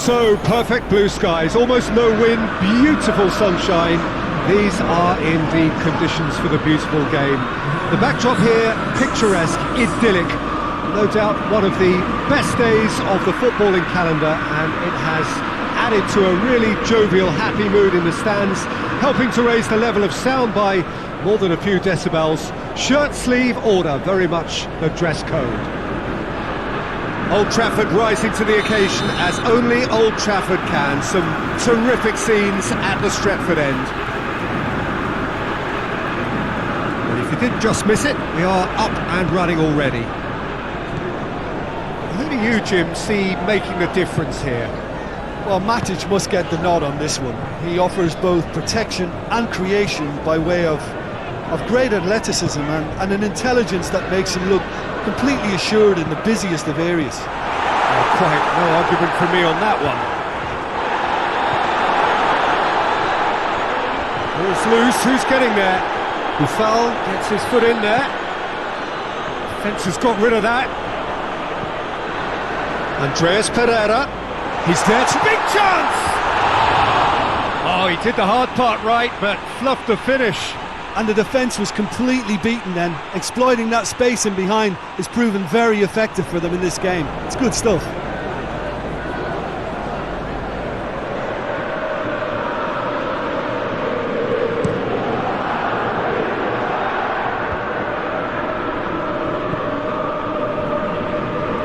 So, perfect blue skies, almost no wind, beautiful sunshine. These are indeed conditions for the beautiful game. The backdrop here, picturesque, idyllic. No doubt one of the best days of the footballing calendar, and it has added to a really jovial, happy mood in the stands, helping to raise the level of sound by more than a few decibels. Shirt sleeve order, very much the dress code. Old Trafford rising to the occasion as only Old Trafford can. Some terrific scenes at the Stretford end. And if you didn't just miss it, we are up and running already. Who do you, Jim, see making the difference here? Well, Matic must get the nod on this one. He offers both protection and creation by way of great athleticism and an intelligence that makes him look completely assured in the busiest of areas. Quite no argument from me on that one. Ball's loose, who's getting there? Buffal gets his foot in there. Defence has got rid of that. Andreas Pereira, he's there, it's a big chance! Oh, he did the hard part right, but fluffed the finish. And the defence was completely beaten then. Exploiting that space in behind has proven very effective for them in this game. It's good stuff.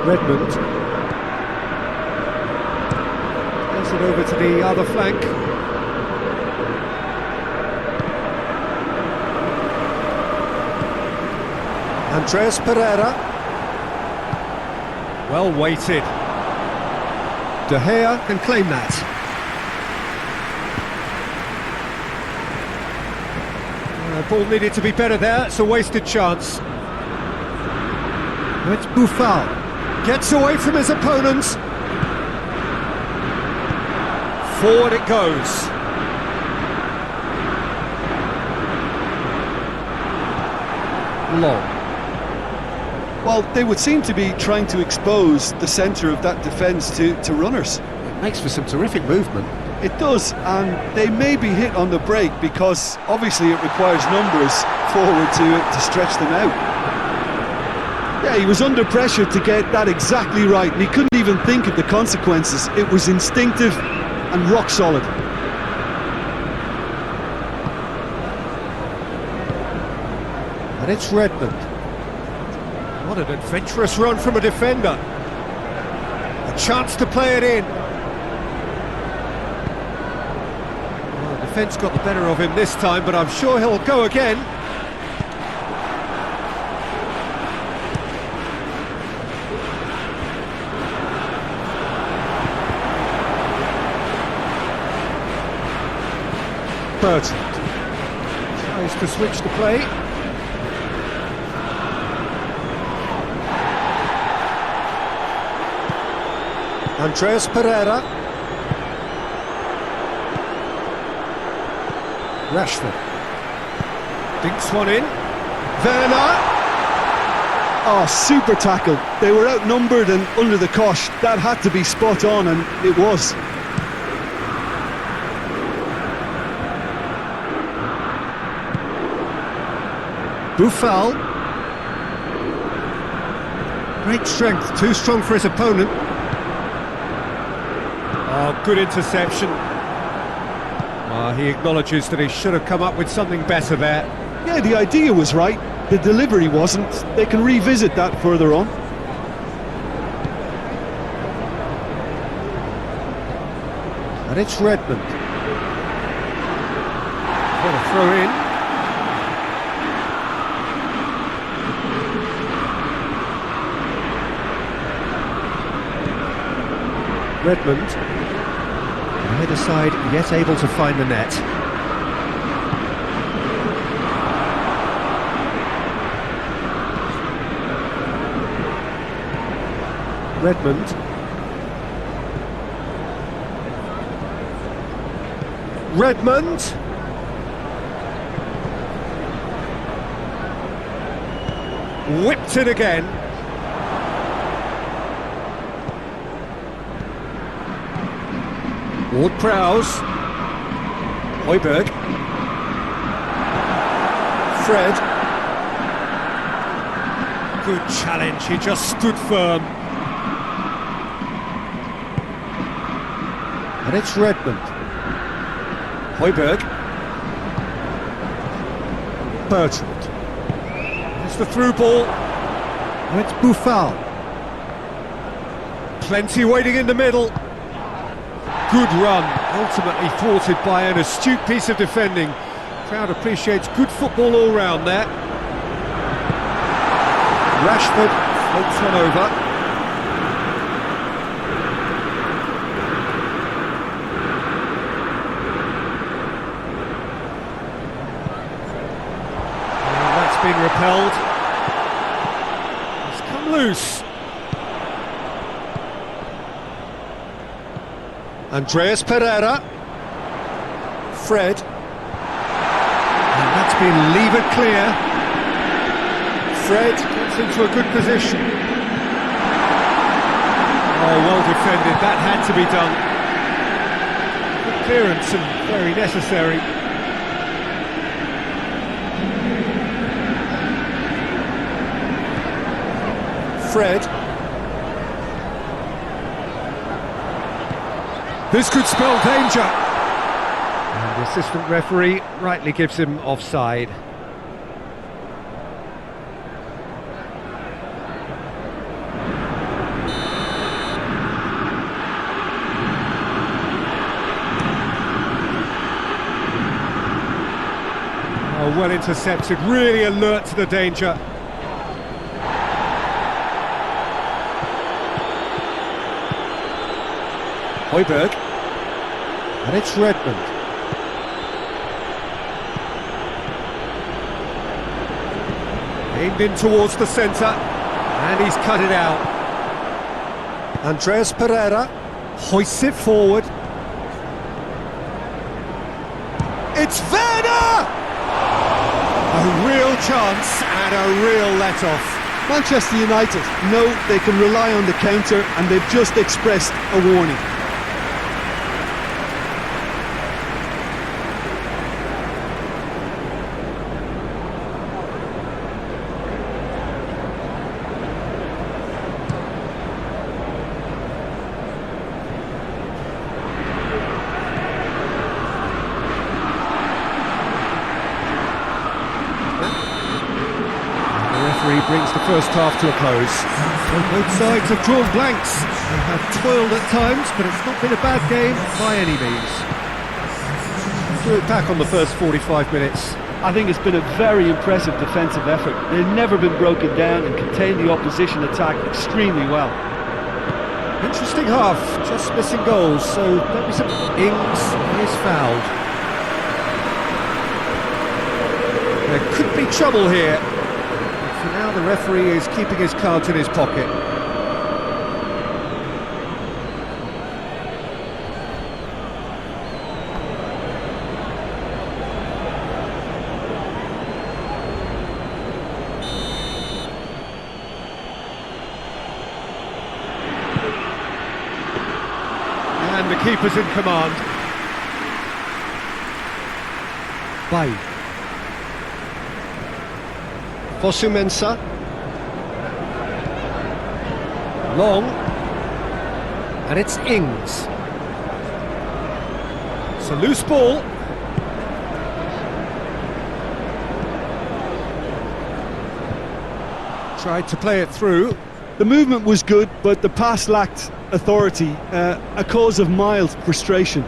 Redmond gets it over to the other flank. Andreas Pereira, well weighted. De Gea can claim that. Ball needed to be better there, it's a wasted chance. It's Buffal, gets away from his opponents. Forward it goes. Long. Well, they would seem to be trying to expose the centre of that defence to runners. It makes for some terrific movement. It does, and they may be hit on the break because obviously it requires numbers forward to stretch them out. Yeah, he was under pressure to get that exactly right, and he couldn't even think of the consequences. It was instinctive and rock solid. And it's Redmond. What an adventurous run from a defender. A chance to play it in. Well, the defence got the better of him this time, but I'm sure he'll go again. Bertrand tries to switch the play. Andreas Pereira. Rashford. Dinks one in. Werner. Oh, super tackle. They were outnumbered and under the cosh. That had to be spot on, and it was. Buffal. Great strength, too strong for his opponent. Oh, good interception. He acknowledges that he should have come up with something better there. Yeah, the idea was right, the delivery wasn't. They can revisit that further on. And it's Redmond. What a throw in. Redmond, either side yet able to find the net. Redmond. Redmond. Whipped it again. Ward-Prowse. Højbjerg. Fred. Good challenge, he just stood firm. And it's Redmond. Højbjerg. Bertrand. It's the through ball. And it's Buffal. Plenty waiting in the middle. Good run, ultimately thwarted by an astute piece of defending. Crowd appreciates good football all round there. Rashford floats one over. And that's been repelled. It's come loose. Andreas Pereira. Fred. And that's been levered clear. Fred gets into a good position. Oh, well defended, that had to be done. Good clearance and very necessary. Fred. This could spell danger. And the assistant referee rightly gives him offside. Oh, well intercepted, really alert to the danger. Højbjerg. And it's Redmond. Aimed in towards the centre, and he's cut it out. Andreas Pereira hoists it forward. It's Werner! A real chance and a real let-off. Manchester United know they can rely on the counter, and they've just expressed a warning. Brings the first half to a close. So both sides have drawn blanks. They have toiled at times, but it's not been a bad game by any means. Do it back on the first 45 minutes. I think it's been a very impressive defensive effort. They've never been broken down and contained the opposition attack extremely well. Interesting half, just missing goals, so don't be surprised. Ings is fouled. There could be trouble here. For now, the referee is keeping his cards in his pocket. And the keeper's in command. Bye. Fosu-Mensah. Long. And it's Ings. It's a loose ball. Tried to play it through. The movement was good, but the pass lacked authority, a cause of mild frustration.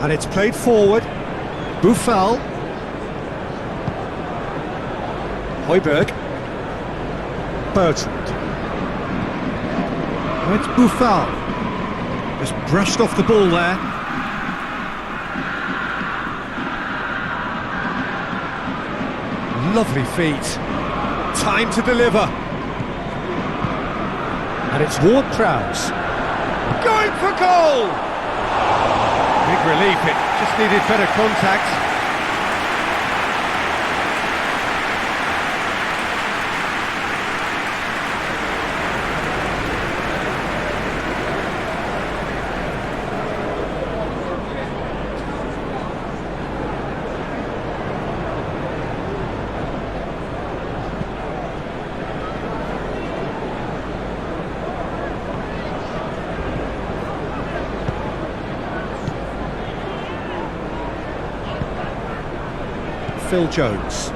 And it's played forward. Buffal. Højbjerg. Bertrand. Oh, it's Buffal. Just brushed off the ball there. Lovely feet. Time to deliver. And it's Ward-Prowse. Going for goal! Big relief, it just needed better contact. Phil Jones.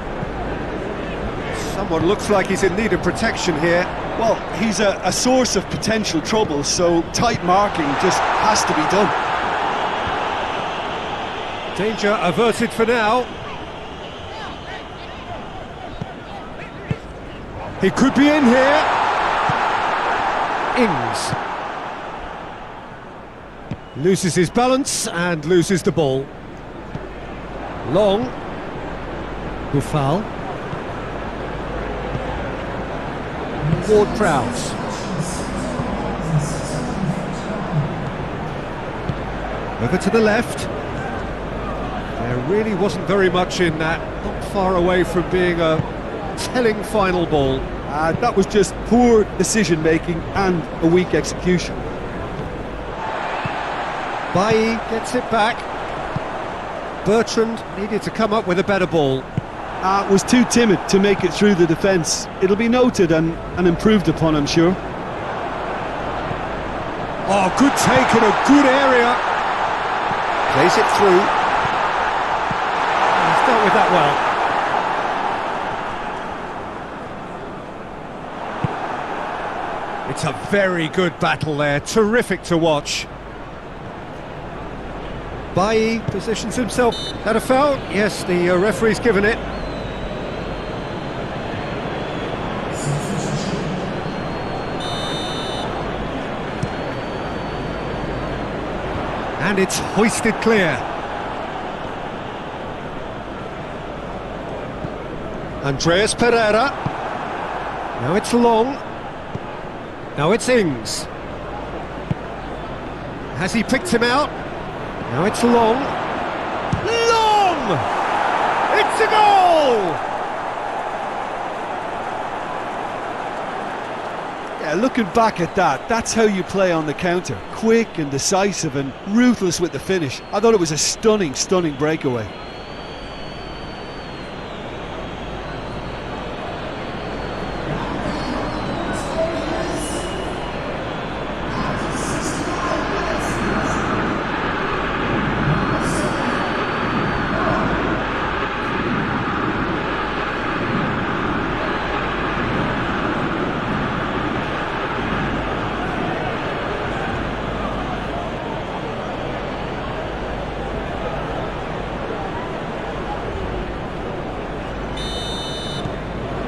Someone looks like he's in need of protection here. Well, he's a source of potential trouble, so tight marking just has to be done. Danger averted for now. He could be in here. Ings loses his balance and loses the ball. Long. Buffal. Ward-Prowse. Over to the left. There really wasn't very much in that. Not far away from being a telling final ball. That was just poor decision-making and a weak execution. Bailly gets it back. Bertrand needed to come up with a better ball. Was too timid to make it through the defence. It'll be noted and improved upon, I'm sure. Oh, good take in a good area. Plays it through. He's dealt with that well. It's a very good battle there, terrific to watch. Bailly positions himself. Had a foul? Yes, the referee's given it. And it's hoisted clear. Andreas Pereira. Now it's Long. Now it's Ings. Has he picked him out? Now it's Long. Long! It's a goal! Yeah, looking back at that, that's how you play on the counter. Quick and decisive and ruthless with the finish. I thought it was a stunning, stunning breakaway.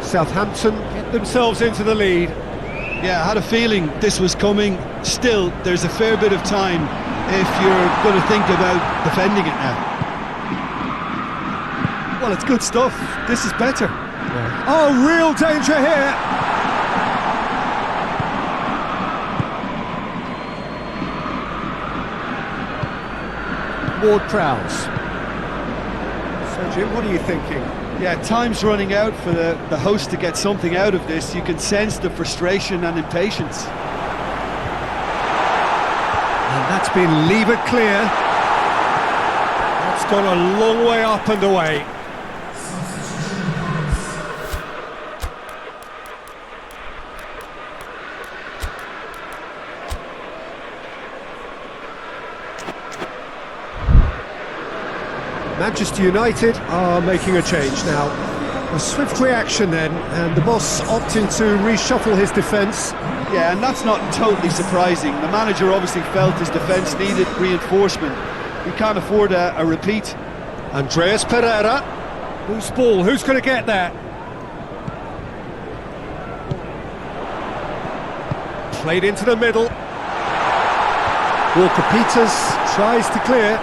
Southampton get themselves into the lead. Yeah, I had a feeling this was coming. Still, there's a fair bit of time if you're going to think about defending it now. Well, it's good stuff. This is better. Yeah. Oh, real danger here. Ward-Prowse. So, Jim, what are you thinking? Yeah, time's running out for the host to get something out of this. You can sense the frustration and impatience. And that's been levered clear. That's gone a long way up and away. Manchester United are making a change now. A swift reaction then, and the boss opting to reshuffle his defence. Yeah, and that's not totally surprising. The manager obviously felt his defence needed reinforcement. We can't afford a repeat. Andreas Pereira. Whose ball? Who's going to get that? Played into the middle. Walker-Peters tries to clear.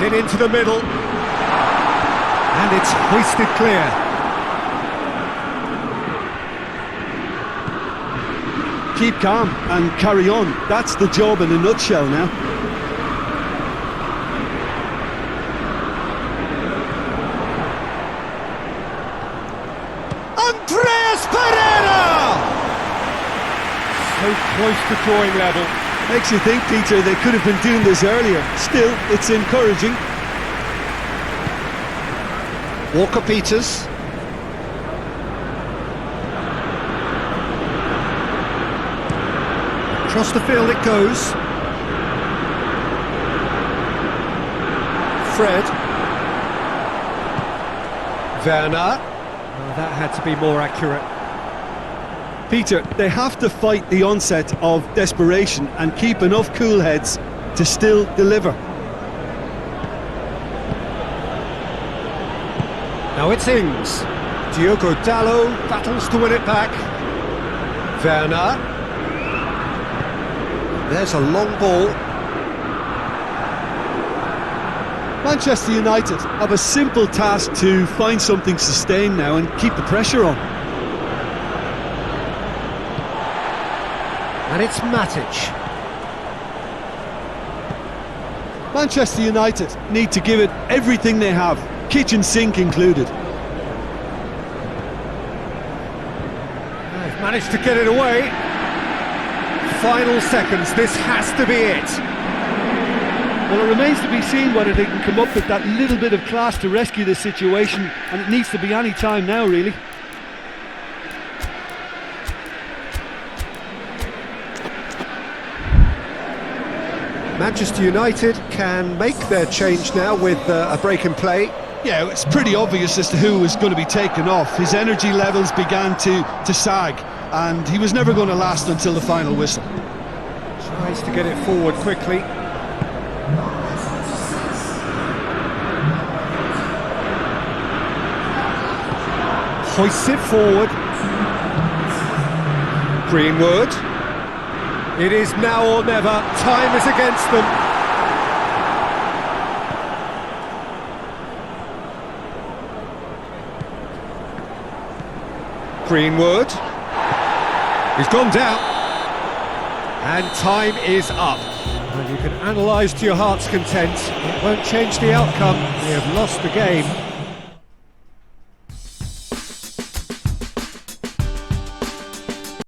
Hit into the middle, and it's hoisted clear. Keep calm and carry on. That's the job in a nutshell now. Andreas Pereira! So close to drawing level. Makes you think, Peter, they could have been doing this earlier. Still, it's encouraging. Walker-Peters. Across the field it goes. Fred. Werner. Oh, that had to be more accurate. Peter, they have to fight the onset of desperation and keep enough cool heads to still deliver. Now it's Ings. Diogo Dalot battles to win it back. Werner. There's a long ball. Manchester United have a simple task to find something sustained now and keep the pressure on. And it's Matic. Manchester United need to give it everything they have, kitchen sink included. They've managed to get it away. Final seconds, this has to be it. Well, it remains to be seen whether they can come up with that little bit of class to rescue this situation, and it needs to be any time now, really. Manchester United can make their change now with a break in play. Yeah, it's pretty obvious as to who was going to be taken off. His energy levels began to sag, and he was never going to last until the final whistle. Tries to get it forward quickly. Hoists it forward. Greenwood. It is now or never. Time is against them. Greenwood. He's gone down. And time is up. And you can analyse to your heart's content. It won't change the outcome. They have lost the game.